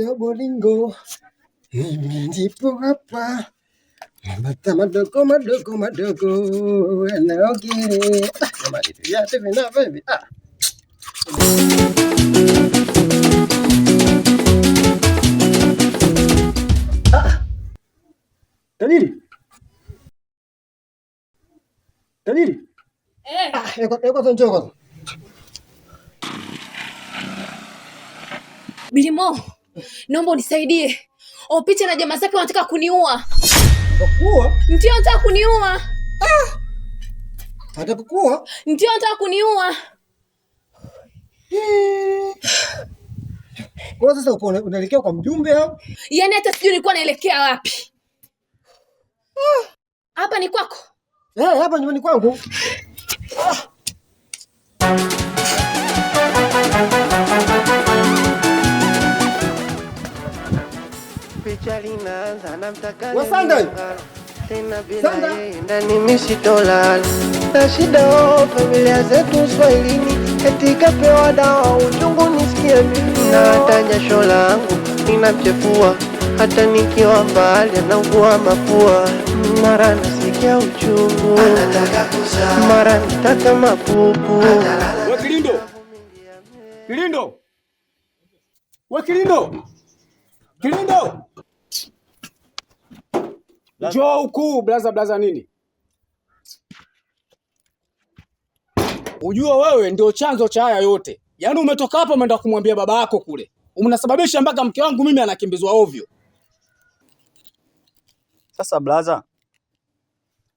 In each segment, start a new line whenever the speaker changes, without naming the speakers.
sio bolingo. Ndipo hapa. Mata madogo madogo madogo yanaogere. Kama hivi ya hivi na hivi. Dalili. Yuko tonjoko.
Bilimo, naomba unisaidie. Opicha na jamaa zake wanataka kuniua.
Kuua?
Ndio wanataka kuniua.
Hata kukua?
Ndio wanataka kuniua.
Kwa sasa uko unaelekea kwa mjumbe au?
Yaani hata sijui nilikuwa naelekea wapi. Hapa ni kwako?
Hapa nyumbani kwangu.
Picha linaanza na mtakale.
Wasanda.
Tena bila yeye ndani misitolala. Na shida familia zetu Swahilini, eti kapewa dawa uchungu nisikie mimi. Na hata jasho langu ninamchefua, hata nikiwa mbali anaugua mapua. Mara nasikia uchungu, mara nitaka mapupu.
Kilindo! Njoo huku blaza nini? Ujua wewe ndio chanzo cha haya yote. Yaani umetoka hapa umeenda kumwambia baba yako kule. Unasababisha mpaka mke wangu mimi anakimbizwa ovyo.
Sasa blaza,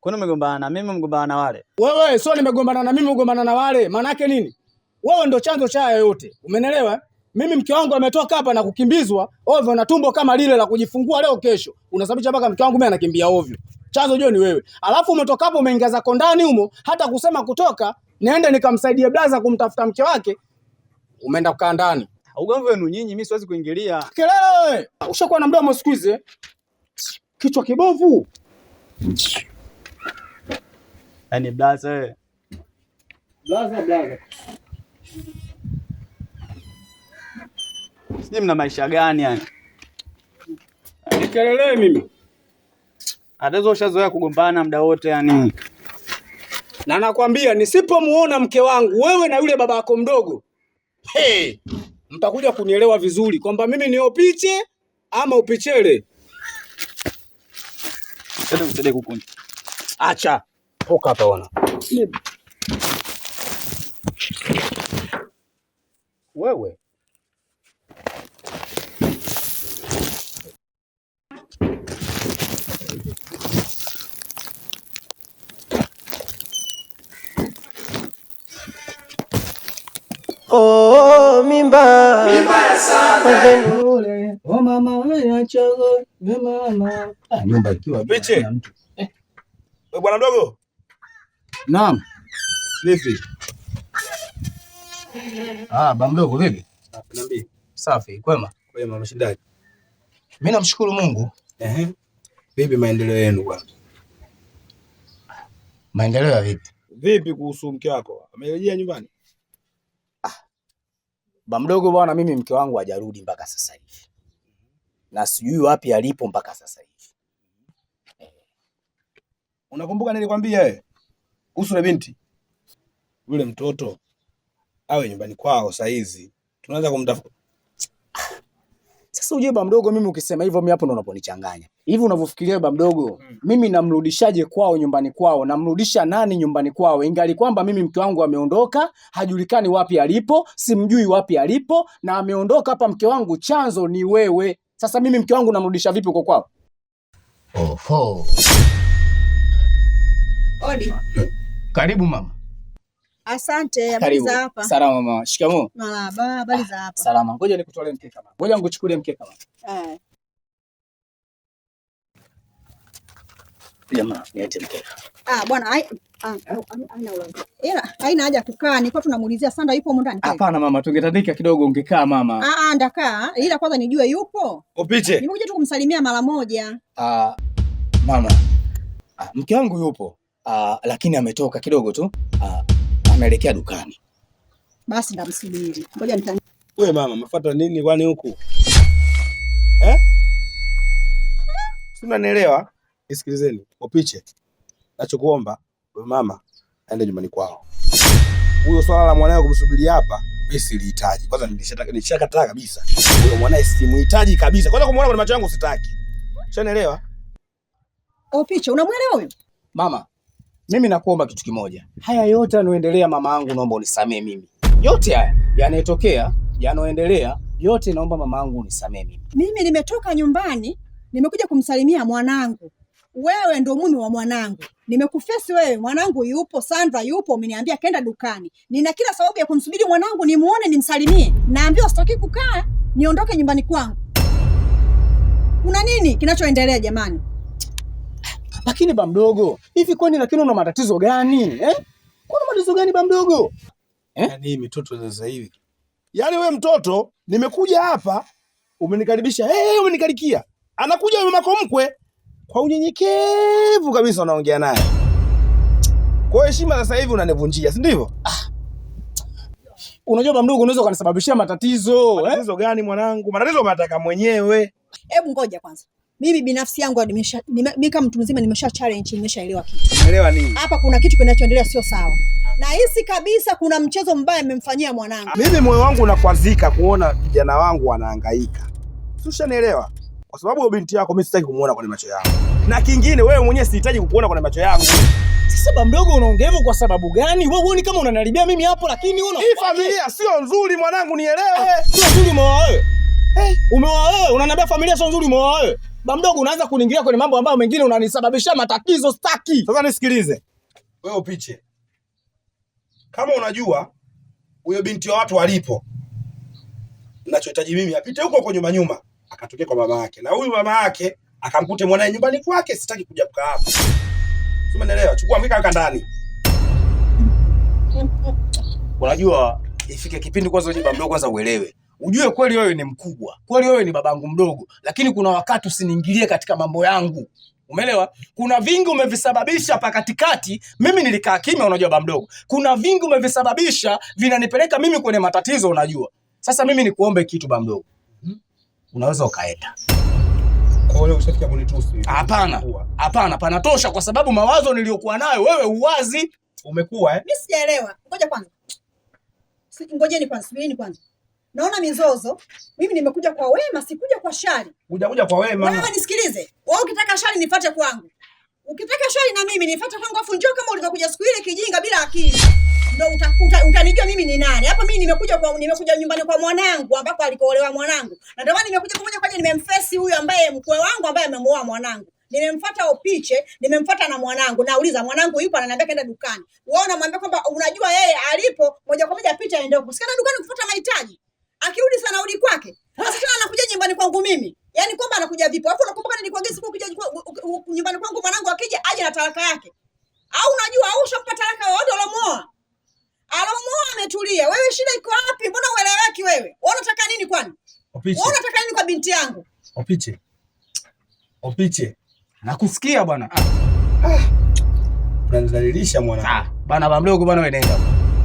kwani umegombana na mimi umegombana na wale?
Wewe sio nimegombana na mimi umegombana na wale. Maana yake nini? Wewe ndio chanzo cha haya yote. Umenelewa? Mimi mke wangu ametoka hapa na kukimbizwa ovyo na tumbo kama lile la kujifungua leo kesho. Unasababisha mpaka mke wangu mimi anakimbia ovyo. Chanzo jua ni wewe. Alafu umetoka hapo umeingia zako ndani humo hata kusema kutoka niende nikamsaidie blaza kumtafuta mke wake. Umeenda kukaa ndani.
Ugomvi wenu nyinyi mimi siwezi kuingilia.
Kelele wewe. Ushakuwa na mdomo siku hizi. Kichwa kibovu.
Yaani blaza wewe.
Blaza.
Sisi mna maisha gani yani?
Nikelele mimi.
Hata ushazoea kugombana muda wote yani.
Na nakwambia nisipomuona mke wangu wewe na yule baba yako mdogo. Mtakuja kunielewa vizuri kwamba mimi ni Opiche ama Upichele.
Sasa kukunja.
Acha. Toka hapa wana. Wewe.
Oh, mimba sana.
Oh mama ya chogo, mama. Nyumba ikiwa
Piche. Bwana mdogo.
Naam.
Vipi?
Baba mdogo vipi?
Niambie.
Safi, kwema.
Kwema, mshindaji.
Mimi namshukuru Mungu.
Vipi maendeleo yenu bwana?
Maendeleo ya vipi?
Vipi kuhusu mke wako? Amerejea nyumbani?
Baba mdogo bwana, mimi mke wangu hajarudi mpaka sasa hivi. Na sijui wapi alipo mpaka sasa hivi.
Unakumbuka nilikwambia wewe? Kuhusu na binti. Yule mtoto awe nyumbani kwao saa hizi. Tunaanza kumtafuta.
Sasa ujue baba mdogo, mimi ukisema hivyo mimi hapo ndo unaponichanganya. Hivi unavyofikiria baba mdogo, mimi namrudishaje kwao nyumbani kwao? Namrudisha nani nyumbani kwao? Ingali kwamba mimi mke wangu ameondoka, hajulikani wapi alipo, simjui wapi alipo na ameondoka hapa mke wangu, chanzo ni wewe. Sasa mimi mke wangu namrudisha vipi uko kwao?
Oho.
Odi.
Karibu mama.
Asante, habari za hapa?
Salama mama. Shikamoo.
Marhaba, habari za hapa?
Salama. Ngoja nikutolee mkeka mama. Ngoja nikuchukulie mkeka mama. Jamaa, niache mkeka.
Bwana, haina haja kukaa, nilikuwa tunamuulizia Sanda yupo huko ndani.
Hapana mama, tungetandika kidogo ungekaa mama.
Ndakaa. Ila kwanza nijue yupo.
Opiche.
Nimekuja tu kumsalimia mara moja.
Mama. Mke wangu yupo. Lakini ametoka kidogo tu. Ameelekea dukani.
Basi ndamsubiri. Ngoja
Wewe mama, mafuata nini kwani huku? Si unanielewa? Nisikilizeni. Opiche. Nachokuomba wewe mama aende nyumbani kwao. Huyo swala la mwanae kumsubiri hapa, mimi silihitaji. Kwanza nilishakataa kabisa. Huyo mwanae simuhitaji kabisa. Kwanza kumuona kwa macho yangu sitaki. Ushanielewa?
Opiche, unamuelewa huyo?
Mama, mimi nakuomba kitu kimoja. Haya yote yanayoendelea mama yangu, naomba unisamee mimi. Yote haya yanayotokea, yanayoendelea, yote naomba mama yangu unisamee mimi.
Mimi nimetoka nyumbani, nimekuja kumsalimia mwanangu. Wewe ndo mume wa mwanangu. Nimekufesi wewe, mwanangu yupo, Sandra yupo, umeniambia kaenda dukani. Nina kila sababu ya kumsubiri mwanangu nimuone nimsalimie. Naambiwa sitaki kukaa, niondoke nyumbani kwangu. Kuna nini kinachoendelea jamani?
Lakini ba mdogo, hivi kwani lakini una matatizo gani? Kuna matatizo gani ba mdogo?
Yaani hii mitoto sasa hivi. Yaani wewe mtoto, nimekuja hapa, umenikaribisha, umenikarikia. Anakuja mama yako mkwe kwa unyenyekevu kabisa unaongea naye. Kwa heshima sasa hivi unanivunjia, si ndivyo?
Unajua ba mdogo, unaweza kunisababishia matatizo.
Matatizo gani mwanangu? Matatizo unataka mwenyewe.
Hebu ngoja kwanza. Mimi binafsi yangu mimi kama mtu mzima nimesha challenge, nimeshaelewa kitu.
Umeelewa nini?
Hapa kuna kitu kinachoendelea sio sawa. Na hisi kabisa kuna mchezo mbaya amemfanyia mwanangu.
Mimi moyo wangu unakwazika kuona vijana wangu wanahangaika. Ushanielewa? Kwa sababu binti yako mimi sitaki kumuona kwa macho yangu. Na kingine wewe mwenyewe sihitaji kukuona kwa macho yangu.
Sasa ba mdogo, unaongea hivyo kwa sababu gani? Wewe huoni kama unanaribia mimi hapo, lakini
hii familia sio nzuri mwanangu, nielewe.
Sio nzuri umeoa wewe. Umeoa wewe, unaniambia familia sio nzuri umeoa wewe. Ba mdogo, unaanza kuniingilia kwenye mambo ambayo mengine unanisababishia matatizo, sitaki.
Sasa nisikilize. Wewe Opiche. Kama unajua huyo binti wa watu walipo, ninachohitaji mimi apite huko nyuma akatokea kwa mama yake. Na huyu mama yake akamkute mwanae nyumbani kwake, sitaki kuja kukaa hapa. Umeelewa? Chukua mika weka ndani.
Unajua ifike kipindi kwanza wewe baba mdogo kwanza uelewe. Ujue kweli wewe ni mkubwa. Kweli wewe ni babangu mdogo, lakini kuna wakati usiniingilie katika mambo yangu. Umeelewa? Kuna vingi umevisababisha hapa katikati, mimi nilikaa kimya unajua baba mdogo. Kuna vingi umevisababisha vinanipeleka mimi kwenye matatizo unajua. Sasa mimi nikuombe kitu baba mdogo. Unaweza ukaenda.
Kwa hiyo ushafikia kunitusi.
Hapana, panatosha kwa sababu mawazo niliyokuwa nayo wewe uwazi.
Umekuwa
Mimi sijaelewa. Ngoja kwanza. Ngojeni kwanza, subirini kwanza. Naona mizozo. Mimi nimekuja kwa wema, sikuja kwa shari.
Kuja kwa wema.
Wewe nisikilize. Wewe ukitaka shari nifuate kwangu. Ukitaka shari na mimi nifuate kwangu, afu njoo kama ulivyokuja siku ile kijinga bila akili. Ndio utanijua mimi ni nani. Hapa mimi nimekuja nyumbani kwa mwanangu ambako alikoolewa mwanangu. Na ndio maana nimekuja pamoja kwa ajili nimemfesi huyu ambaye mkwe wangu ambaye amemuoa mwanangu. Nimemfuata Opiche, nimemfuata na mwanangu. Nauliza mwanangu yupo, ananiambia kaenda dukani. Wewe unamwambia kwamba unajua yeye alipo, moja kwa moja picha aende huko. Sikaenda dukani kufuata mahitaji. Akirudi sana arudi kwake. Sasa tena anakuja nyumbani kwangu mimi. Yaani kwamba anakuja vipi? Alafu unakumbuka nilikwambia siku ukija nyumbani kwangu mwanangu akija aje na talaka yake. Au unajua au ushampa talaka wote alomuoa. Alomuoa ametulia. Wewe shida iko wapi? Mbona ueleweki wewe? Wewe unataka nini kwani?
Opiche.
Wewe unataka nini kwa binti yangu?
Opiche.
Nakusikia bwana.
Unanidhalilisha mwana.
Bana baba mdogo bwana, wewe nenda.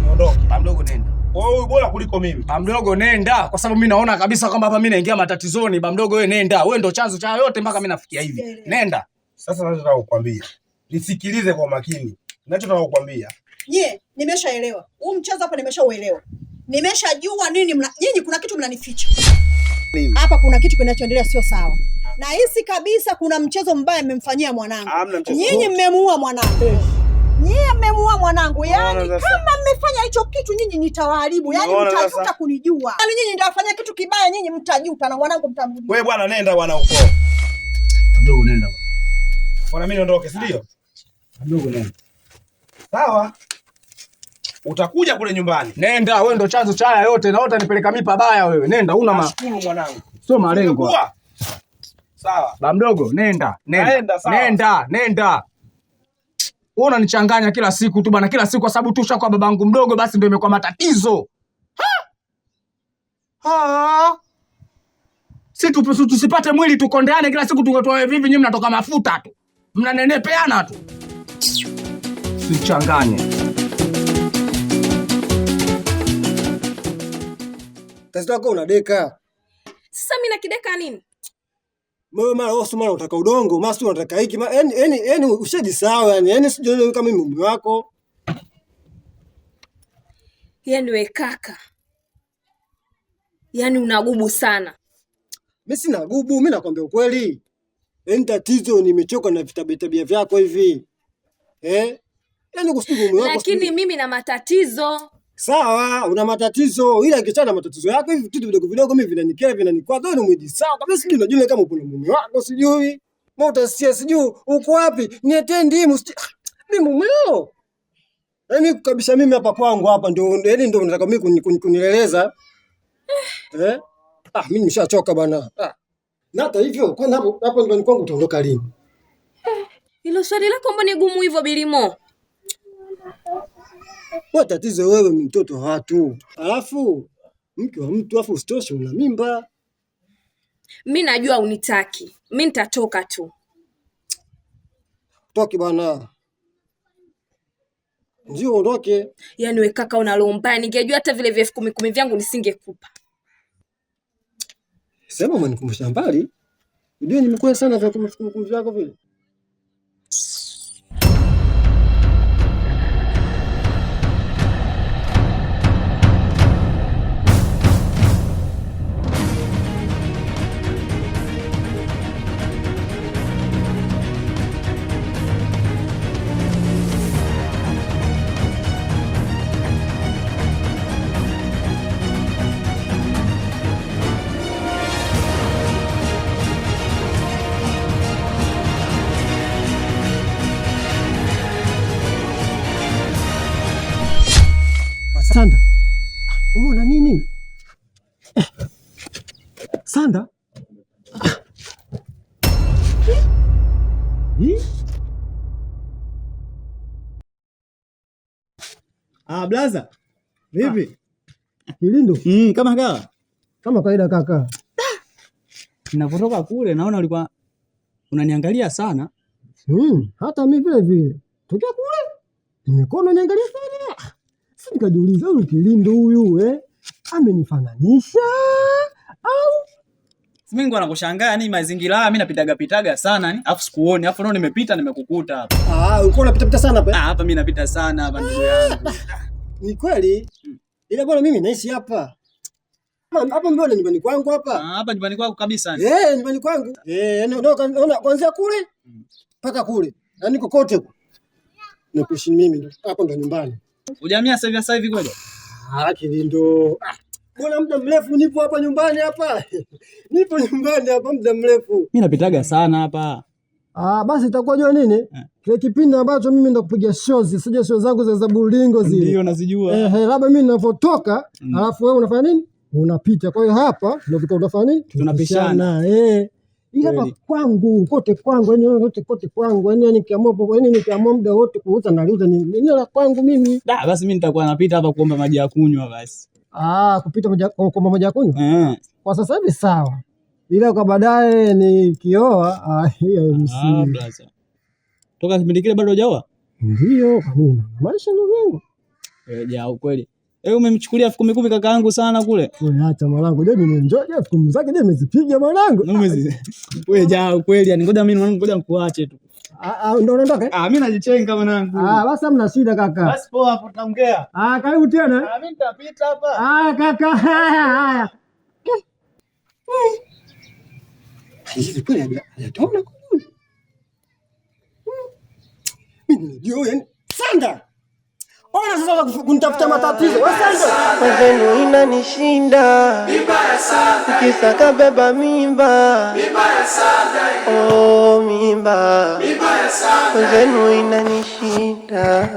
Niondoke.
Baba mdogo nenda.
Wewe bora kuliko mimi.
Baba mdogo nenda kwa sababu mimi naona kabisa kwamba hapa mimi naingia matatizoni. Baba mdogo wewe nenda. Wewe ndo chanzo cha yote mpaka mimi nafikia hivi. Nenda.
Sasa nataka kukwambia. Nisikilize kwa makini. Ninachotaka kukwambia.
Nimeshaelewa. Huu mchezo hapa nimeshauelewa. Nimeshajua nini nyinyi kuna kitu mnanificha. Hapa kuna kitu kinachoendelea sio sawa. Na hisi kabisa kuna mchezo mbaya mmemfanyia mwanangu. Nyinyi mmemuua mwanangu. Nyinyi mmemuua mwanangu. Yaani kama mmefanya hicho kitu nyinyi nitawaharibu. Yaani mtajuta kunijua. Yaani nyinyi ndio wafanya kitu kibaya, nyinyi mtajuta na mwanangu mtamrudi.
Wewe bwana nenda bwana huko.
Mdogo nenda bwana.
Bwana mimi niondoke, si ndio?
Mdogo nenda.
Sawa. Utakuja kule nyumbani.
Nenda, wewe ndo chanzo cha haya yote na wote nipeleka mimi pabaya wewe. Nenda, una
nashukuru mwanangu.
Sio malengo.
Sawa.
Ba mdogo, nenda. Nenda. Wewe unanichanganya kila siku tu bana, kila siku kwa sababu tu ushakuwa babangu mdogo basi ndio imekuwa matatizo. Tusipate mwili tukondeane kila siku tungetoa hivi nyinyi mnatoka mafuta tu. Mnanenepeana tu. Sichanganye.
Kazi yako unadeka.
Sasa mimi nakideka nini?
Mara wewe mara unataka udongo, mara unataka hiki, yani ushajisahau yani sijui kama mimi mume wako.
Yaani we kaka. Yaani unagubu sana.
Mimi sina gubu, mimi nakwambia ukweli. Yaani tatizo nimechoka na tabia vyako hivi. Yaani kusikia mume wako.
Lakini mimi na matatizo.
Sawa, una matatizo. Ila kichana matatizo yako hivi vitu vidogo mimi vinanikwaza wewe mwidi sawa. Kabla sijui unajua kama uko na mume wako sijui. Mbona utasikia sijui uko wapi? Nietee ndimu. Mimi mumeo. Yaani kabisa mimi hapa kwangu hapa ndio unataka mimi kunieleza. Mimi nimeshachoka bwana. Na hata hivyo kwanza hapo nyumbani kwangu utaondoka lini?
Hilo swali lako mbona ni gumu hivyo Bilimo?
Kwa tatizo wewe mtoto wa watu. Alafu mke wa mtu afu usitoshe una mimba.
Mimi najua unitaki. Mimi nitatoka tu.
Toki bwana. Ndio ondoke.
Yaani we kaka unalomba, ningejua hata vile vya 10,000 vyangu nisingekupa.
Sema mwanikumbusha mbali. Unajua nimekuwa sana vya 10,000 vyako vile. Sanda. Umeona nini? Sanda.
Blaza. Vipi?
Kilindo.
Kama kawa.
Kama kawaida kaka.
Ninapotoka kule naona ulikuwa unaniangalia sana.
Hata mimi vile vile. Tokea kule. Nimekuona niangalia sana. Nikajiuliza huyu Kilindo huyu amenifananisha au
mimi ngo nakushangaa ni mazingira haya mimi napitaga sana afu sikuoni afu leo nimepita nimekukuta hapa.
Ulikuwa unapita sana hapa?
Hapa mimi napita sana hapa ndugu yangu. Ni kweli?
Ila bwana mimi naishi hapa. Hapa mbona nyumbani kwangu hapa?
Hapa nyumbani kwako kabisa.
Nyumbani kwangu. Unaona kuanzia kule mpaka kule. Yaani kokote huko. Nakuishi mimi ndo. Hapo ndo nyumbani.
Ujamia sasa hivi kweli?
Kilindo. Mbona muda mrefu nipo hapa nyumbani hapa. Nipo nyumbani hapa muda mrefu.
Mimi napitaga sana hapa.
Basi itakuwa jua nini? Kile kipindi ambacho mimi ndo kupiga shows, sije shows zangu za bulingo zile.
Ndio nazijua.
Labda mimi ninapotoka, alafu wewe unafanya nini? Unapita. Kwa hiyo hapa ndio tuko unafanya nini?
Tunapishana.
Ila hapa kwangu, kote kwangu, kote kwangu, nikiamua muda wote kuuza naliuza ni la kwangu mimi.
Basi mimi nitakuwa napita hapa kuomba maji ya kunywa basi.
Kupita kuomba maji ya kunywa? Kwa sasa hivi sawa. Ila kwa baadaye nikioa, hiyo ni
blaza. Toka kipindi kile bado hujaoa?
Ndio, kwa nini? Maisha ndio yangu.
Ja kweli. Umemchukulia 10,000 kaka yangu sana kule.
Wewe acha mwanangu, je, nimeenjoy 10,000 zake je nimezipiga mwanangu.
Wewe ja kweli, yani ngoja mimi mwanangu ngoja nikuache tu.
Ndio unaondoka?
Mimi najichenga mwanangu.
Basi hamna shida kaka.
Basi poa hapo tutaongea.
Karibu tena.
Mimi nitapita hapa.
Kaka. Haya. Hizi kweli hajatona kule. Mimi najua Sanda. Ona sasa kunitafuta matatizo.
Wazenu inanishinda.
Vibaya sana.
Ukisaka beba mimba.
Vibaya sana.
Mimba.
Vibaya sana.
Wazenu inanishinda.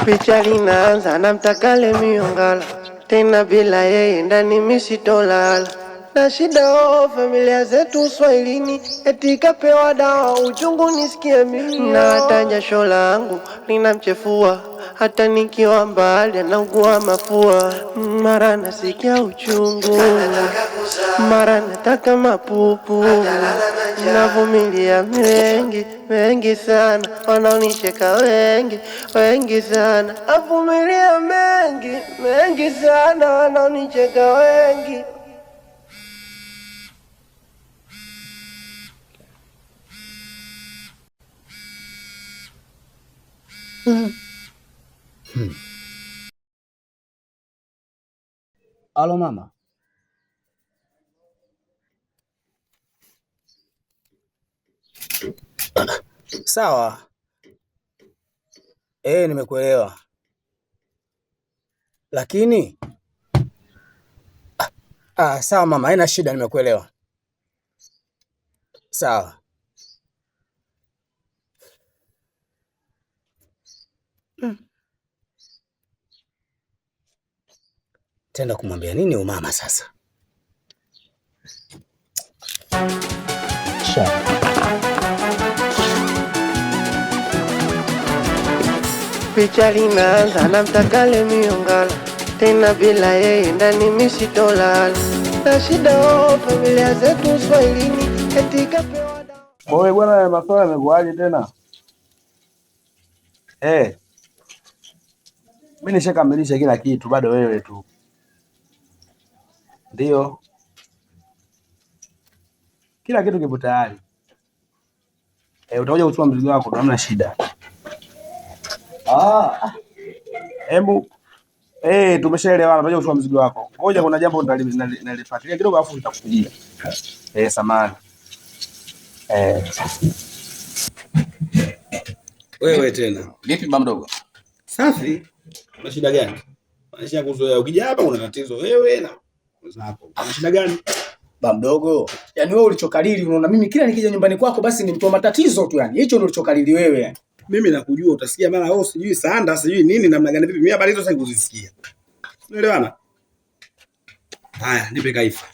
Picha linaanza na mtakale miongala. Tena bila yeye ndani mimi sitolala. Na shida familia zetu Swahilini, eti kapewa dawa uchungu nisikie mimi. Na hata jasho langu linamchefua, hata nikiwa mbali anaugua mafua. Mara nasikia uchungu, mara nataka mapupu. Navumilia mengi sana, wanaonicheka wengi sana. Navumilia mengi sana, wanaonicheka wengi.
Halo mama. Sawa. Nimekuelewa. Lakini sawa mama, haina shida, nimekuelewa. Sawa. Tenda kumwambia nini umama sasa?
Picha linaanza na Mtakale Miongala, tena bila yeye ndani mimi sitolala. Na shida familia zetu Swahilini eti kapewa dawa.
Wewe bwana, maswala yamekuaje tena? Mimi nishakamilisha kila kitu, bado wewe tu. Ndio. Kila kitu kipo tayari. Utakuja kuchukua mzigo wako, hamna shida. Tumeshaelewana, utakuja kuchukua mzigo wako. Ngoja kuna jambo nalifuatilia kidogo afu nitakujia. Samahani. Wewe tena.
Vipi baba mdogo?
Safi. Una shida gani? Maisha kuzoea. Ukija hapa kuna tatizo wewe na wenzako. Una shida gani?
Baba mdogo, yani wewe ulichokalili, unaona mimi kila nikija nyumbani kwako basi ni mtu wa matatizo tu yani. Hicho ndio ulichokalili wewe yani.
Mimi nakujua, utasikia mara sijui sanda, sijui nini namna gani vipi. Mimi habari hizo sasa kuzisikia. Unaelewana? Haya, nipe kaifa.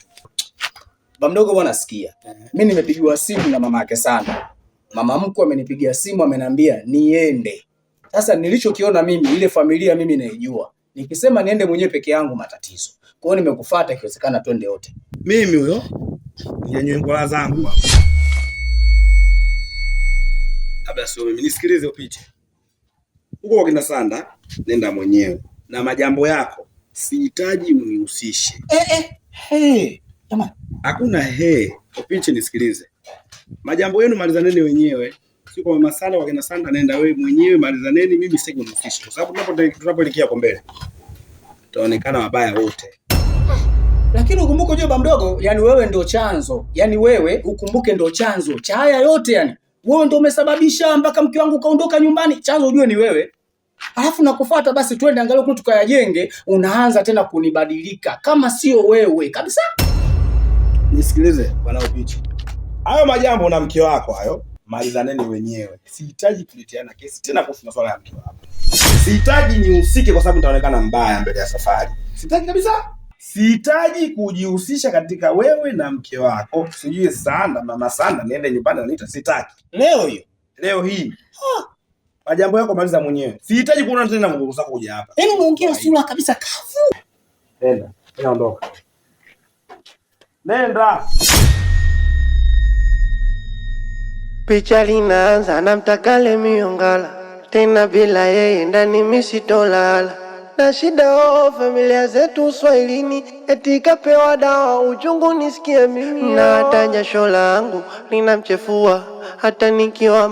Baba mdogo bwana, sikia. Mimi nimepigiwa simu na mama yake Sanda. Mama mkwe amenipigia simu ameniambia niende. Sasa nilichokiona mimi, ile familia mimi naijua. Nikisema niende mwenyewe peke yangu matatizo. Kwa hiyo nimekufuata, ikiwezekana twende wote.
Mimi huyo nyanywe ngola zangu hapa. Labda sio mimi, nisikilize upite. Huko kwa kina Sanda, nenda mwenyewe. Na majambo yako sihitaji unihusishe.
Jamani,
hakuna upite, nisikilize. Majambo yenu malizaneni wenyewe. Sio kwa mama Sanda, kwa kina Sanda nenda wewe mwenyewe malizaneni, mimi sitaki unihusishe. Kwa sababu tunapoelekea hapo mbele tutaonekana wabaya wote.
Lakini ukumbuke ujue baba mdogo, yani wewe ndio chanzo. Yani wewe ukumbuke ndio chanzo cha haya yote yani. Wewe ndio umesababisha mpaka mke wangu kaondoka nyumbani. Chanzo ujue ni wewe. Alafu nakufuata basi twende angalau kule tukayajenge, unaanza tena kunibadilika kama sio wewe kabisa.
Nisikilize bwana Upichi. Hayo majambo na mke wako hayo, malizaneni wenyewe. Sihitaji kulitiana kesi tena kuhusu masuala ya mke wako. Sihitaji nihusike kwa sababu nitaonekana mbaya mbele ya safari. Sihitaji kabisa. Sihitaji kujihusisha katika wewe na mke wako. Sijui Sanda, mama Sanda niende nyumbani na nita sitaki. Leo hii. Majambo yako maliza mwenyewe. Sihitaji kuona tena nguvu zako kuja hapa.
Yaani unaongea sura kabisa kavu.
Nenda, ondoka. Nenda.
Picha linaanza na Mtakale Miongala, tena bila yeye ndani mimi sitolala. Na shida familia zetu Swahilini eti kapewa dawa uchungu nisikie mimi. Na hata jasho langu linamchefua hata nikiwa